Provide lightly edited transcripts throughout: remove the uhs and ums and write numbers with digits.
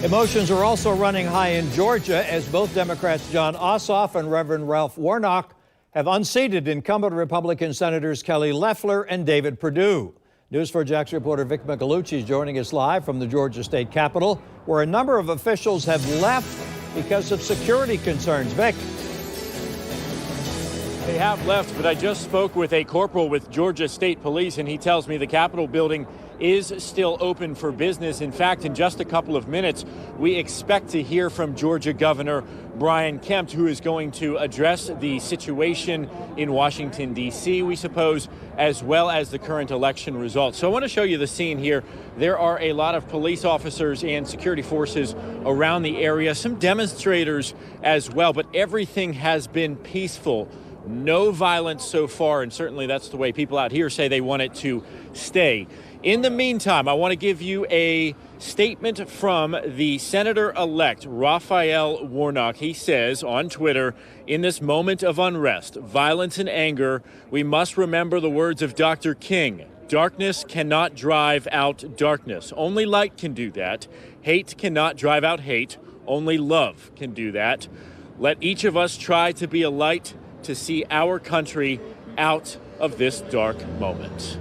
Emotions are also running high in Georgia as both Democrats John Ossoff and Reverend Ralph Warnock have unseated incumbent Republican Senators Kelly Loeffler and David Perdue. News 4 Jax reporter Vic Micolucci is joining us live from the Georgia State Capitol, where a number of officials have left because of security concerns. Vic. They have left, but I just spoke with a corporal with Georgia State Police, and he tells me the Capitol building is still open for business. In fact, in just a couple of minutes, we expect to hear from Georgia Governor Brian Kemp, who is going to address the situation in Washington, D.C., we suppose, as well as the current election results. So I want to show you the scene here. There are a lot of police officers and security forces around the area, some demonstrators as well, but everything has been peaceful. No violence so far, and certainly that's the way people out here say they want it to stay. In the meantime, I want to give you a statement from the Senator-elect Raphael Warnock. He says on Twitter, in this moment of unrest, violence and anger, we must remember the words of Dr. King. Darkness cannot drive out darkness. Only light can do that. Hate cannot drive out hate. Only love can do that. Let each of us try to be a light to see our country out of this dark moment.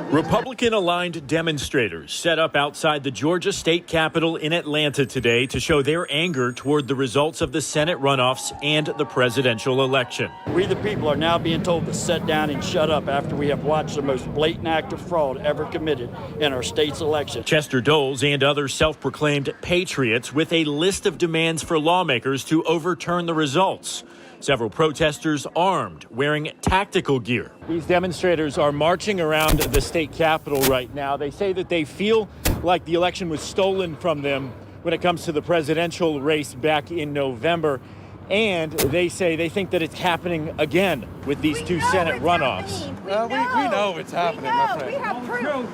Republican-aligned demonstrators set up outside the Georgia State Capitol in Atlanta today to show their anger toward the results of the Senate runoffs and the presidential election. We, the people, are now being told to sit down and shut up after we have watched the most blatant act of fraud ever committed in our state's election. Chester Doles and other self-proclaimed patriots with a list of demands for lawmakers to overturn the results. Several protesters armed, wearing tactical gear. These demonstrators are marching around the state capitol right now. They say that they feel like the election was stolen from them when it comes to the presidential race back in November. And they say they think that it's happening again with these two Senate runoffs. We know it's happening, my friend. We have proof.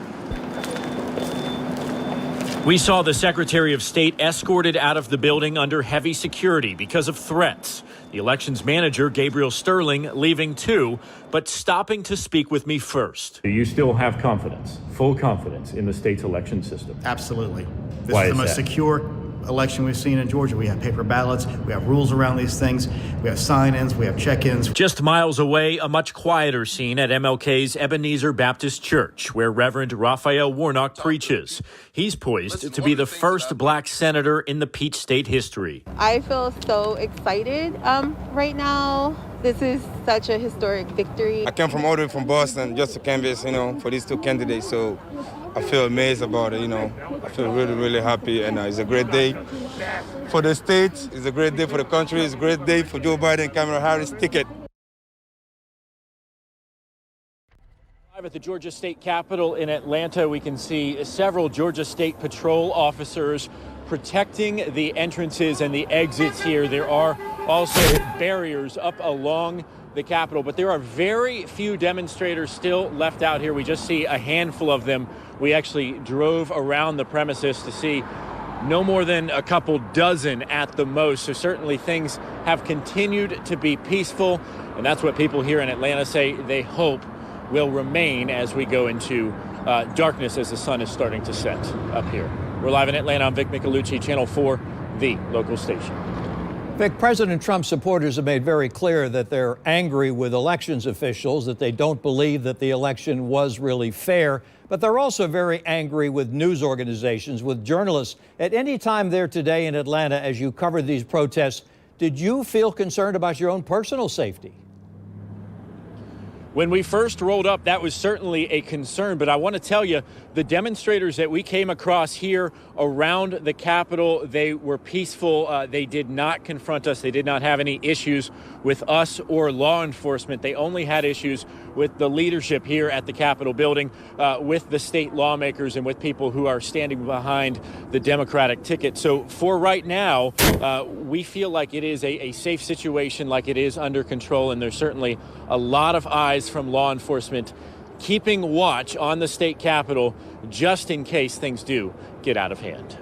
We saw the Secretary of State escorted out of the building under heavy security because of threats. The elections manager, Gabriel Sterling, leaving too, but stopping to speak with me first. Do you still have confidence, full confidence in the state's election system? Absolutely. This Why is the is most that? secure election we've seen in Georgia. We have paper ballots. We have rules around these things. We have sign-ins. We have check-ins. Just miles away, a much quieter scene at MLK's Ebenezer Baptist Church, where Reverend Raphael Warnock preaches. He's poised to be the first black senator in the Peach State history. I feel so excited right now. This is such a historic victory. I came from all the way from Boston just to canvass, for these two candidates. So I feel amazed about it, I feel really, really happy, and it's a great day for the state. It's a great day for the country. It's a great day for Joe Biden, Kamala Harris ticket. Live at the Georgia State Capitol in Atlanta, we can see several Georgia State patrol officers protecting the entrances and the exits here. There are also barriers up along the Capitol, but there are very few demonstrators still left out here. We just see a handful of them. We actually drove around the premises to see no more than a couple dozen at the most. So certainly things have continued to be peaceful, and that's what people here in Atlanta say they hope will remain as we go into darkness as the sun is starting to set up here. We're live in Atlanta. I'm Vic Micolucci, Channel 4, the local station. Vic, President Trump's supporters have made very clear that they're angry with elections officials, that they don't believe that the election was really fair. But they're also very angry with news organizations, with journalists. At any time there today in Atlanta, as you covered these protests, did you feel concerned about your own personal safety? When we first rolled up, that was certainly a concern. But I want to tell you, the demonstrators that we came across here around the Capitol, they were peaceful. They did not confront us. They did not have any issues with us or law enforcement. They only had issues with the leadership here at the Capitol building, with the state lawmakers and with people who are standing behind the Democratic ticket. So for right now, we feel like it is a safe situation, like it is under control. And there's certainly a lot of eyes from law enforcement keeping watch on the state capitol just in case things do get out of hand.